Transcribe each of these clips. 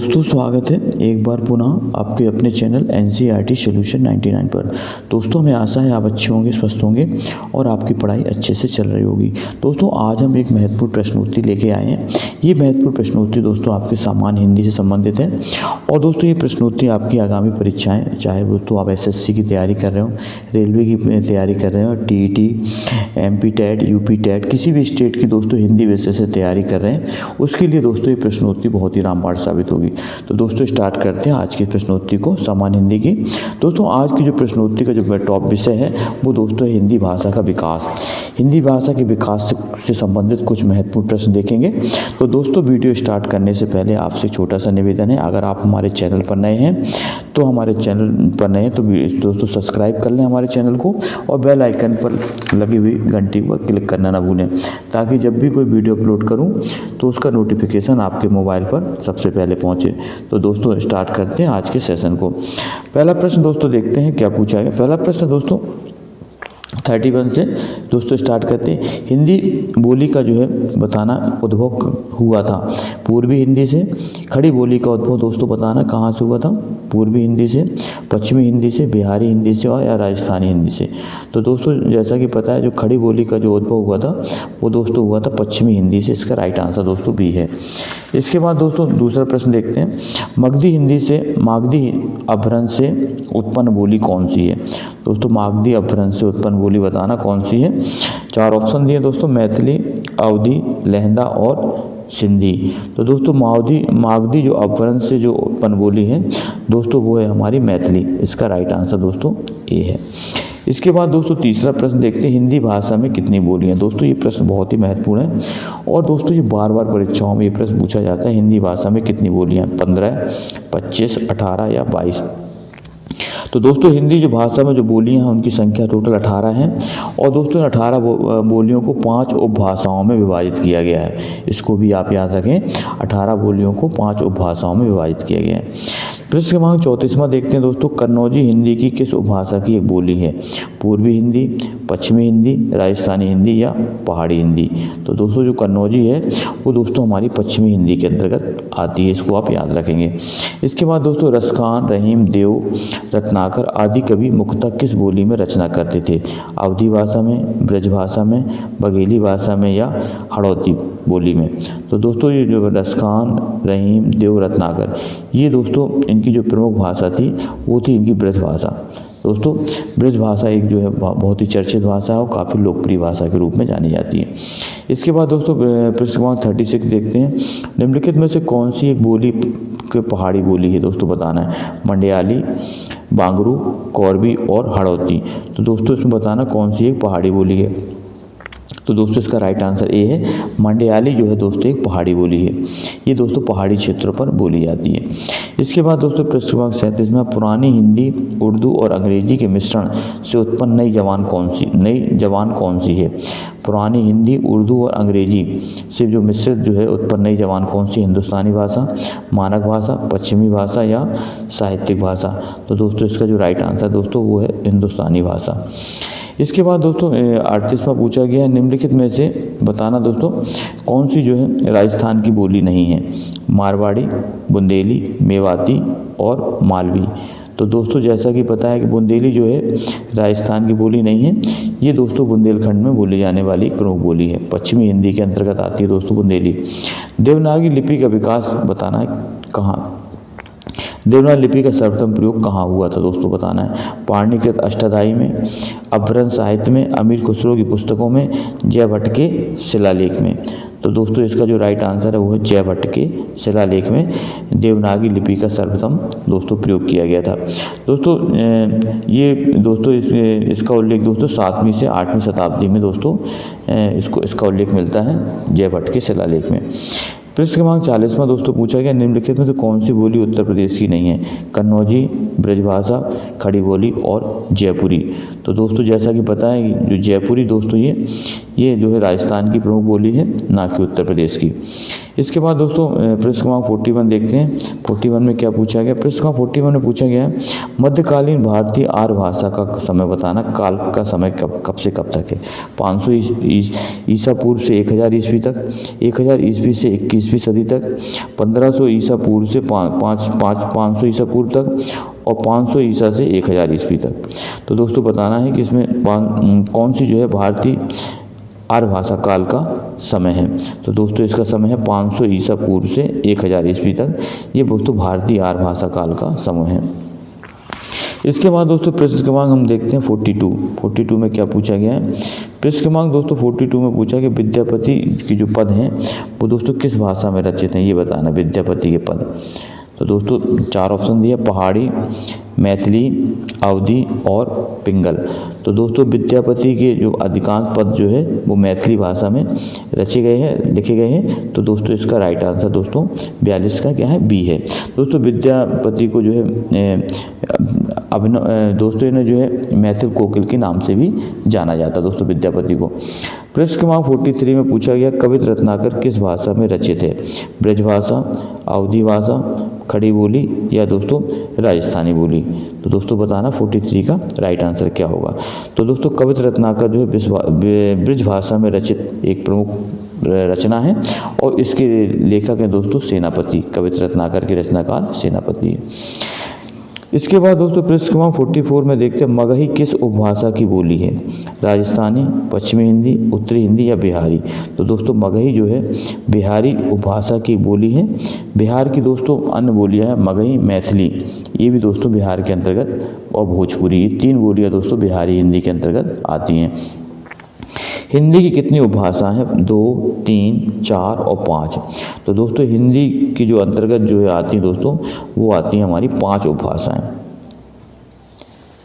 दोस्तों स्वागत है एक बार पुनः आपके अपने चैनल NCERT सॉल्यूशन 99 पर। दोस्तों हमें आशा है आप अच्छे होंगे, स्वस्थ होंगे और आपकी पढ़ाई अच्छे से चल रही होगी। दोस्तों आज हम एक महत्वपूर्ण प्रश्नोत्तरी लेके आए हैं। ये महत्वपूर्ण प्रश्नोत्तरी दोस्तों आपके सामान्य हिंदी से संबंधित है और दोस्तों ये प्रश्नोत्तरी आपकी आगामी परीक्षाएँ, चाहे वो तो आप SSC की तैयारी कर रहे हो, रेलवे की तैयारी कर रहे हो, TET, MP TET, UP TET, किसी भी स्टेट की दोस्तों हिंदी विषय से तैयारी कर रहे हैं, उसके लिए दोस्तों ये प्रश्नोत्तरी बहुत ही रामबाण साबित होगी। तो दोस्तों स्टार्ट करते हैं आज की प्रश्नोत्तरी को, सामान्य हिंदी की। दोस्तों आज की जो प्रश्नोत्तरी का जो टॉप विषय है वो दोस्तों है हिंदी भाषा का विकास। हिंदी भाषा के विकास से संबंधित कुछ महत्वपूर्ण प्रश्न देखेंगे। तो दोस्तों वीडियो स्टार्ट करने से पहले आपसे छोटा सा निवेदन है, अगर आप हमारे चैनल पर नए हैं तो हमारे चैनल पर नए तो दोस्तों सब्सक्राइब कर लें हमारे चैनल को और बेल आइकन पर लगी हुई घंटी पर क्लिक करना ना भूलें, ताकि जब भी कोई वीडियो अपलोड करूं तो उसका नोटिफिकेशन आपके मोबाइल पर सबसे पहले पहुंचे। तो दोस्तों स्टार्ट करते हैं आज के सेशन को। पहला प्रश्न दोस्तों देखते हैं क्या पूछा गया। पहला प्रश्न दोस्तों 31 से दोस्तों स्टार्ट करते हैं। हिंदी बोली का जो है बताना उद्भव हुआ था पूर्वी हिंदी से। खड़ी बोली का उद्भव दोस्तों बताना कहाँ से हुआ था, पूर्वी हिंदी से, पश्चिमी हिंदी से, बिहारी हिंदी से और या राजस्थानी हिंदी से। तो दोस्तों जैसा कि पता है जो खड़ी बोली का जो उद्भव हुआ था वो दोस्तों हुआ था पश्चिमी हिंदी से। इसका राइट आंसर दोस्तों बी है। इसके बाद दोस्तों दूसरा प्रश्न देखते हैं। मागधी हिंदी से, मागधी अपभ्रंश से उत्पन्न बोली कौन सी है। दोस्तों मागधी अपभ्रंश से उत्पन्न बोली बताना कौन सी है। चार ऑप्शन दिए दोस्तों, मैथिली, अवधी, लहंदा और सिंधी। तो दोस्तों मागधी जो अपभ्रंश से जो उत्पन्न बोली है दोस्तों वो है हमारी मैथिली। इसका राइट आंसर दोस्तों ए है। इसके बाद दोस्तों तीसरा प्रश्न देखते हैं। हिंदी भाषा में कितनी बोलियां। दोस्तों ये प्रश्न बहुत ही महत्वपूर्ण है और दोस्तों ये बार बार परीक्षाओं में ये प्रश्न पूछा जाता है। हिंदी भाषा में कितनी बोलियां, 15, 25, 18 या 22। तो दोस्तों हिंदी जो भाषा में जो बोलियां हैं उनकी संख्या टोटल 18 है और दोस्तों 18 बोलियों को 5 उपभाषाओं में विभाजित किया गया है। इसको भी आप याद रखें, 18 बोलियों को 5 उपभाषाओं में विभाजित किया गया है। प्रश्न क्रमांक 34वां देखते हैं दोस्तों। कन्नौजी हिंदी की किस उपभाषा की एक बोली है। पूर्वी हिंदी, पश्चिमी हिंदी, राजस्थानी हिंदी या पहाड़ी हिंदी। तो दोस्तों जो कन्नौजी है वो दोस्तों हमारी पश्चिमी हिंदी के अंतर्गत आती है, इसको आप याद रखेंगे। इसके बाद दोस्तों रसखान, रहीम, देव, रत्नाकर आदि कवि मुख्यतः किस बोली में रचना करते थे। अवधी भाषा में, ब्रज भाषा में, बघेली भाषा में या हड़ौती बोली में। तो दोस्तों ये जो रसखान, रहीम, देव, रत्नाकर ये दोस्तों इनकी जो प्रमुख भाषा थी वो थी इनकी ब्रज भाषा। दोस्तों ब्रज भाषा एक जो है बहुत ही चर्चित भाषा है और काफ़ी लोकप्रिय भाषा के रूप में जानी जाती है। इसके बाद दोस्तों प्रश्न क्रमांक 36 देखते हैं। निम्नलिखित में से कौन सी एक बोली के पहाड़ी बोली है दोस्तों बताना है। मंडयाली, बांगरू, कोरबी और हड़ौती। तो दोस्तों इसमें बताना कौन सी एक पहाड़ी बोली है। तो दोस्तों इसका राइट आंसर ए है। मंडयाली जो है दोस्तों एक पहाड़ी बोली है। ये दोस्तों पहाड़ी क्षेत्रों पर बोली जाती है। इसके बाद दोस्तों प्रश्न क्रमांक 37 में पुरानी हिंदी, उर्दू और अंग्रेजी के मिश्रण से उत्पन्न नई जबान कौन सी है। पुरानी हिंदी, उर्दू और अंग्रेजी से जो मिश्रित जो है उत्पन्न नई जबान कौन सी। हिंदुस्तानी भाषा, मानक भाषा, पश्चिमी भाषा या साहित्यिक भाषा। तो दोस्तों इसका जो राइट आंसर दोस्तों वो है हिंदुस्तानी भाषा। इसके बाद दोस्तों 38वां पूछा गया है। निम्नलिखित में से बताना दोस्तों कौन सी जो है राजस्थान की बोली नहीं है। मारवाड़ी, बुंदेली, मेवाती और मालवी। तो दोस्तों जैसा कि पता है कि बुंदेली जो है राजस्थान की बोली नहीं है, ये दोस्तों बुंदेलखंड में बोली जाने वाली एक प्रमुख बोली है। पश्चिमी हिंदी के अंतर्गत आती है दोस्तों बुंदेली। देवनागरी लिपि का विकास बताना है कहाँ। देवनागरी लिपि का सर्वप्रथम प्रयोग कहाँ हुआ था दोस्तों बताना है। पाणिनिकृत अष्टाध्यायी में, अपभ्रंश साहित्य में, अमीर खुसरो की पुस्तकों में, जयभट्ट के शिलालेख में। तो दोस्तों इसका जो राइट आंसर है वो है जयभट्ट के शिलालेख में देवनागरी लिपि का सर्वप्रथम दोस्तों प्रयोग किया गया था। दोस्तों ये दोस्तों इसका उल्लेख दोस्तों 7वीं से 8वीं शताब्दी में दोस्तों इसका उल्लेख मिलता है जयभट्ट के शिलालेख में। प्रश्न क्रमांक 40वां दोस्तों पूछा गया। निम्नलिखित में से कौन सी बोली उत्तर प्रदेश की नहीं है। कन्नौजी, ब्रजभाषा, खड़ी बोली और जयपुरी। तो दोस्तों जैसा कि पता है जो जयपुरी दोस्तों ये जो है राजस्थान की प्रमुख बोली है, ना कि उत्तर प्रदेश की। इसके बाद दोस्तों प्रश्न क्रमांक 41 देखते हैं। 41 में क्या पूछा गया? प्रश्न क्रमांक 41 में पूछा गया है मध्यकालीन भारतीय आर्य भाषा का समय बताना। काल का समय कब से कब तक है? 500 ईसा पूर्व से 1000 ईस्वी तक, 1000 ईस्वी से 21वीं सदी तक, 1500 ईसा पूर्व से 500 ईसा पूर्व तक, और 500 ईसा से 1000 ईस्वी तक। तो दोस्तों बताना है कि इसमें कौन सी जो है भारतीय आर्य भाषा काल का समय है। तो दोस्तों इसका समय है 500 ईसा पूर्व से 1000 ईस्वी तक। ये दोस्तों भारतीय आर्य भाषा काल का समय है। इसके बाद दोस्तों प्रश्न क्रमांक हम देखते हैं 42 में क्या पूछा गया है? प्रश्न क्रमांक दोस्तों 42 में पूछा कि विद्यापति की जो पद हैं वो दोस्तों किस भाषा में रचित हैं, ये बताना। विद्यापति के पद, तो दोस्तों 4 ऑप्शन दिए, पहाड़ी, मैथिली, अवधी और पिंगल। तो दोस्तों विद्यापति के जो अधिकांश पद जो है वो मैथिली भाषा में रचे गए हैं, लिखे गए हैं। तो दोस्तों इसका राइट आंसर दोस्तों 42 का क्या है? बी है। दोस्तों विद्यापति को जो है दोस्तों इन्हें जो है मैथिल कोकिल के नाम से भी जाना जाता है दोस्तों विद्यापति को। प्रश्न क्रमांक 43 में पूछा गया कवित रत्नाकर किस भाषा में रचित है? ब्रजभाषा, अवधी भाषा, खड़ी बोली या दोस्तों राजस्थानी बोली। तो दोस्तों बताना 43 का राइट आंसर क्या होगा। तो दोस्तों कवित रत्नाकर जो है ब्रज भाषा में रचित एक प्रमुख रचना है और इसके लेखक हैं दोस्तों सेनापति। कवित रत्नाकर के रचनाकार सेनापति है। इसके बाद दोस्तों प्रश्न क्रमांक 44 में देखते हैं मगही किस उपभाषा की बोली है? राजस्थानी, पश्चिमी हिंदी, उत्तरी हिंदी या बिहारी। तो दोस्तों मगही जो है बिहारी उपभाषा की बोली है। बिहार की दोस्तों अन्य बोलियां हैं मगही, मैथिली, ये भी दोस्तों बिहार के अंतर्गत, और भोजपुरी, ये 3 बोलियां दोस्तों बिहारी हिंदी के अंतर्गत आती हैं। हिंदी की कितनी उपभाषा हैं? 2, 3, 4 और 5। तो दोस्तों हिंदी की जो अंतर्गत जो है आती है दोस्तों वो आती है हमारी 5 उपभाषाएं।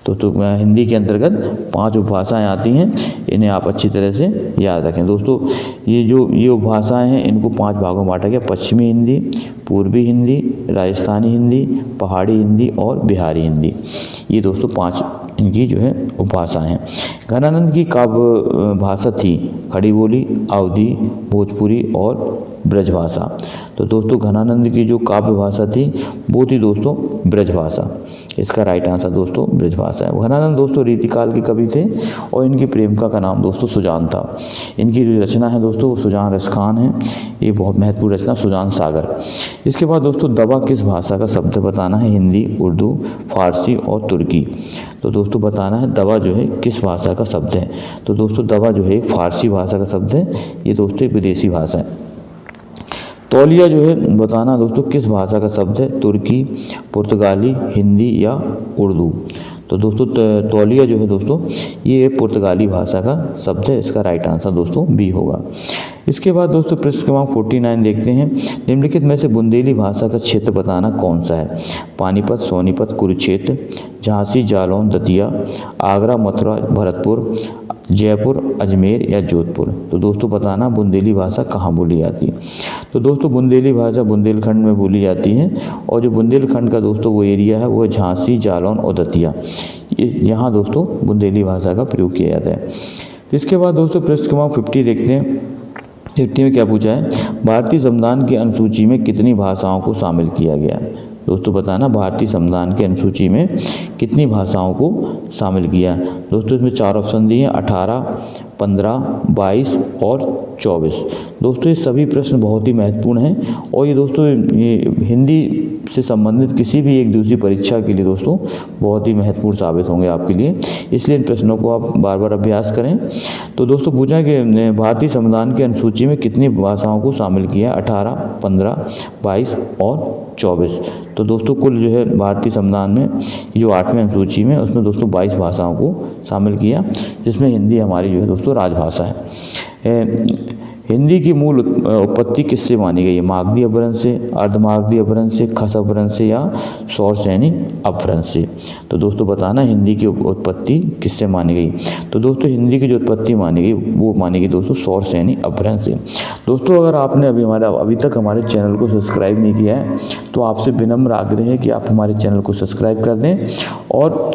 तो हिंदी के अंतर्गत 5 उपभाषाएं आती हैं, इन्हें आप अच्छी तरह से याद रखें दोस्तों। ये उपभाषाएं हैं, इनको 5 भागों में बांटा गया। पश्चिमी हिंदी, पूर्वी हिंदी, राजस्थानी हिंदी, पहाड़ी हिंदी और बिहारी हिंदी। ये दोस्तों 5 इनकी जो है उपभाषाएं हैं। घनानंद की काव्य भाषा थी खड़ी बोली, अवधी, भोजपुरी और ब्रजभाषा। तो दोस्तों घनानंद की जो काव्य भाषा थी वो थी दोस्तों ब्रजभाषा। इसका राइट आंसर दोस्तों ब्रजभाषा है। घनानंद दोस्तों रीतिकाल के कवि थे और इनकी प्रेमिका का नाम दोस्तों सुजान था। इनकी जो रचना है दोस्तों वो सुजान रसखान है, ये बहुत महत्वपूर्ण रचना सुजान सागर। इसके बाद दोस्तों दवा किस भाषा का शब्द बताना है? हिंदी, उर्दू, फारसी और तुर्की। तो दोस्तों बताना है दवा जो है किस भाषा का शब्द है? तो दोस्तों दवा जो है एक फारसी भाषा का शब्द है, ये दोस्तों एक विदेशी भाषा है। तौलिया जो है बताना दोस्तों किस भाषा का शब्द है? तुर्की, पुर्तगाली, हिंदी या उर्दू। तो दोस्तों तौलिया जो है दोस्तों ये पुर्तगाली भाषा का शब्द है। इसका राइट आंसर दोस्तों बी होगा। इसके बाद दोस्तों प्रश्न क्रमांक 49 देखते हैं। निम्नलिखित में से बुंदेली भाषा का क्षेत्र बताना कौन सा है? पानीपत, सोनीपत, कुरुक्षेत्र, झांसी, जालौन, दतिया, आगरा, मथुरा, भरतपुर, जयपुर, अजमेर या जोधपुर। तो दोस्तों बताना बुंदेली भाषा कहाँ बोली जाती है? तो दोस्तों बुंदेली भाषा बुंदेलखंड में बोली जाती है और जो बुंदेलखंड का दोस्तों वो एरिया है वो है झांसी, जालौन और दतिया। यहाँ दोस्तों बुंदेली भाषा का प्रयोग किया जाता है। इसके बाद दोस्तों प्रश्न क्रमांक 50 देखते हैं। 50 में क्या पूछा है? भारतीय संविधान की अनुसूची में कितनी भाषाओं को शामिल किया गया है? दोस्तों बताना भारतीय संविधान की अनुसूची में कितनी भाषाओं को शामिल किया? दोस्तों इसमें 4 ऑप्शन दिए हैं, 18, 15, 22 और 24। दोस्तों ये सभी प्रश्न बहुत ही महत्वपूर्ण हैं और ये दोस्तों ये हिंदी से संबंधित किसी भी एक दूसरी परीक्षा के लिए दोस्तों बहुत ही महत्वपूर्ण साबित होंगे आपके लिए, इसलिए इन प्रश्नों को आप बार बार अभ्यास करें। तो दोस्तों पूछा कि भारतीय संविधान की अनुसूची में कितनी भाषाओं को शामिल किया? 18, 15, 22 और 24। तो दोस्तों कुल जो है भारतीय संविधान में जो 8वें अनुसूची में उसमें दोस्तों 22 भाषाओं को शामिल किया, जिसमें हिंदी हमारी जो है दोस्तों राजभाषा है। हिंदी की मूल उत्पत्ति किससे मानी गई है? मागधी अपभ्रंश से, अर्धमागधी अपभ्रंश से, खस अपभ्रंश से या सौरसेनी अपभ्रंश से। तो दोस्तों बताना हिंदी की उत्पत्ति किससे मानी गई? तो दोस्तों हिंदी की जो उत्पत्ति मानी गई वो मानी गई दोस्तों सौरसेनी अपभ्रंश से। दोस्तों अगर आपने अभी तक हमारे चैनल को सब्सक्राइब नहीं किया है तो आपसे विनम्र आग्रह है कि आप हमारे चैनल को सब्सक्राइब कर दें और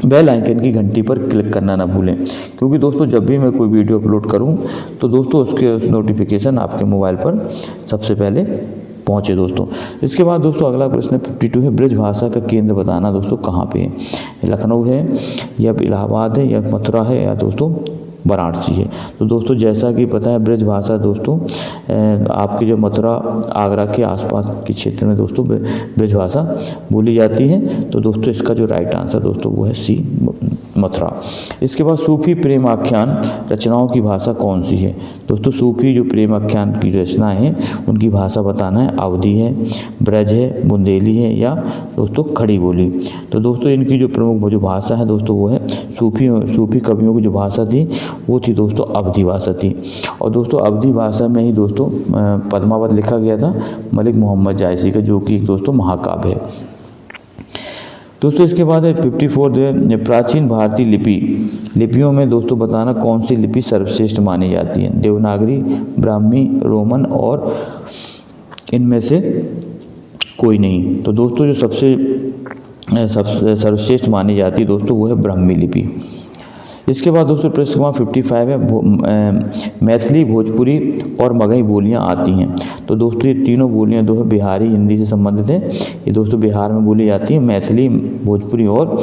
बेल आइकन की घंटी पर क्लिक करना ना भूलें, क्योंकि दोस्तों जब भी मैं कोई वीडियो अपलोड करूं तो दोस्तों उसके नोटिफिकेशन आपके मोबाइल पर सबसे पहले पहुंचे दोस्तों। इसके बाद दोस्तों अगला प्रश्न 52 है, ब्रज भाषा का केंद्र बताना दोस्तों कहाँ पे है। लखनऊ है या इलाहाबाद है या मथुरा है या दोस्तों वाराणसी है। तो दोस्तों जैसा कि पता है ब्रज भाषा दोस्तों आपके जो मथुरा आगरा के आसपास के क्षेत्र में दोस्तों ब्रज भाषा बोली जाती है। तो दोस्तों इसका जो राइट आंसर दोस्तों वो है सी, मथुरा। इसके बाद सूफी प्रेम आख्यान रचनाओं की भाषा कौन सी है। दोस्तों सूफी जो प्रेम आख्यान की रचनाएं हैं उनकी भाषा बताना है। अवधी है, ब्रज है, बुंदेली है या दोस्तों खड़ी बोली। तो दोस्तों इनकी जो प्रमुख जो भाषा है दोस्तों वो है सूफी कवियों की जो भाषा थी वो थी दोस्तों अवधी भाषा थी। और दोस्तों अवधी भाषा में ही दोस्तों पद्मावत लिखा गया था मलिक मोहम्मद जायसी का, जो कि दोस्तों महाकाव्य है। दोस्तों इसके बाद है 54 प्राचीन भारतीय लिपियों में दोस्तों बताना कौन सी लिपि सर्वश्रेष्ठ मानी जाती है। देवनागरी, ब्राह्मी, रोमन और इनमें से कोई नहीं। तो दोस्तों जो सबसे सर्वश्रेष्ठ मानी जाती है दोस्तों वो है ब्राह्मी लिपि। इसके बाद दोस्तों प्रश्न क्रमांक 55 है, मैथिली, भोजपुरी और मगही बोलियां आती हैं। तो दोस्तों ये तीनों बोलियां दो है बिहारी हिंदी से संबंधित है। ये दोस्तों बिहार में बोली जाती है मैथिली, भोजपुरी और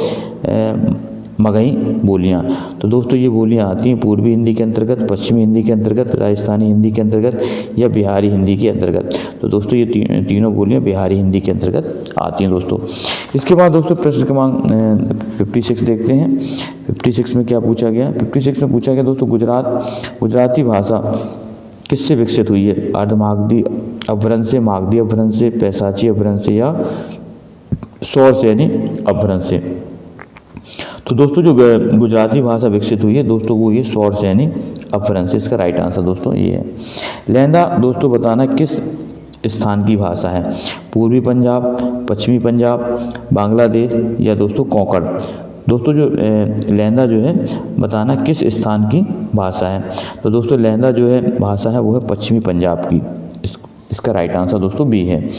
मगही बोलियां। तो दोस्तों ये बोलियां आती हैं पूर्वी हिंदी के अंतर्गत, पश्चिमी हिंदी के अंतर्गत, राजस्थानी हिंदी के अंतर्गत या बिहारी हिंदी के अंतर्गत। तो दोस्तों ये तीनों बोलियां बिहारी हिंदी के अंतर्गत आती हैं दोस्तों। इसके बाद दोस्तों प्रश्न क्रमांक 56 देखते हैं। 56 में क्या पूछा गया। 56 में पूछा गया दोस्तों गुजराती भाषा किससे विकसित हुई है। अर्धमागधी अपभ्रंश से, मागधी अपभ्रंश से, पैसाची अपभ्रंश से या शौर से यानी अपभ्रंश से। तो दोस्तों जो गुजराती भाषा विकसित हुई है दोस्तों वो ये शौर से यानी अपभ्रंश से। इसका राइट आंसर दोस्तों ये है। लहंदा दोस्तों बताना किस स्थान की भाषा है। पूर्वी पंजाब, पश्चिमी पंजाब, बांग्लादेश या दोस्तों कोंकण। दोस्तों जो लहंदा जो है बताना किस स्थान की भाषा है। तो दोस्तों लहंदा जो है भाषा है वो है पश्चिमी पंजाब की। इसका राइट आंसर दोस्तों बी है।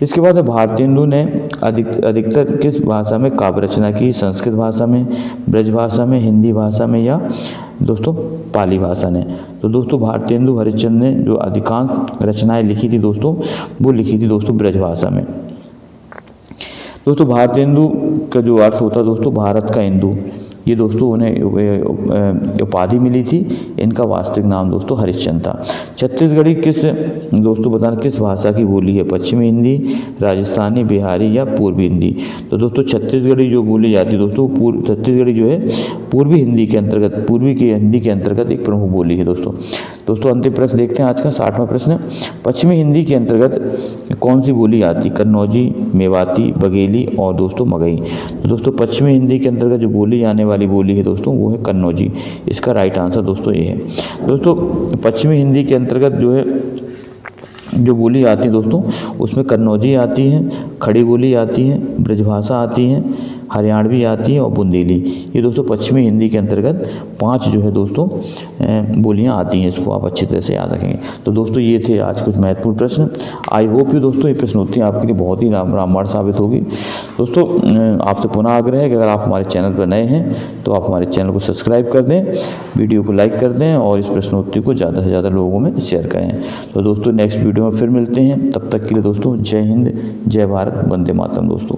इसके बाद भारतेंदु ने अधिकतर किस भाषा में काव्य रचना की। संस्कृत भाषा में, ब्रज भाषा में, हिंदी भाषा में या दोस्तों पाली भाषा ने। तो दोस्तों भारतेंदु हरिश्चंद्र ने जो अधिकांश रचनाएं लिखी थी दोस्तों वो लिखी थी दोस्तों ब्रज भाषा में। दोस्तों भारतेंदु का जो अर्थ होता है दोस्तों भारत का हिंदू। ये दोस्तों उन्हें उपाधि मिली थी। इनका वास्तविक नाम दोस्तों हरिश्चंद्र था। छत्तीसगढ़ी किस दोस्तों बताना किस भाषा की बोली है। पश्चिमी हिंदी, राजस्थानी, बिहारी या पूर्वी हिंदी। तो दोस्तों छत्तीसगढ़ी जो बोली जाती है दोस्तों छत्तीसगढ़ी जो है पूर्वी हिंदी के अंतर्गत, पूर्वी की हिंदी के अंतर्गत एक प्रमुख बोली है दोस्तों। दोस्तों अंतिम प्रश्न देखते हैं आज का 60वां प्रश्न। पश्चिमी हिंदी के अंतर्गत कौन सी बोली आती है। कन्नौजी, मेवाती, बघेली और दोस्तों मगही। तो दोस्तों पश्चिमी हिंदी के अंतर्गत जो बोली आने वाली बोली है दोस्तों वो है कन्नौजी। इसका राइट आंसर दोस्तों ये है। दोस्तों पश्चिमी हिंदी के अंतर्गत जो है जो बोली आती है दोस्तों उसमें कन्नौजी आती है, खड़ी बोली आती है, ब्रजभाषा आती है, हरियाणवी आती है और बुंदेली। ये दोस्तों पश्चिमी हिंदी के अंतर्गत 5 जो है दोस्तों बोलियां आती हैं। इसको आप अच्छी तरह से याद रखेंगे। तो दोस्तों ये थे आज कुछ महत्वपूर्ण प्रश्न। आई होप यू दोस्तों ये प्रश्नोत्तरी आपके लिए बहुत ही रामबाण साबित होगी। दोस्तों आपसे पुनः आग्रह है कि अगर आप हमारे चैनल पर नए हैं तो आप हमारे चैनल को सब्सक्राइब कर दें, वीडियो को लाइक कर दें और इस प्रश्नोत्तरी को ज़्यादा से ज़्यादा लोगों में शेयर करें। तो दोस्तों नेक्स्ट वीडियो में फिर मिलते हैं। तब तक के लिए दोस्तों जय हिंद, जय भारत, वंदे मातरम दोस्तों।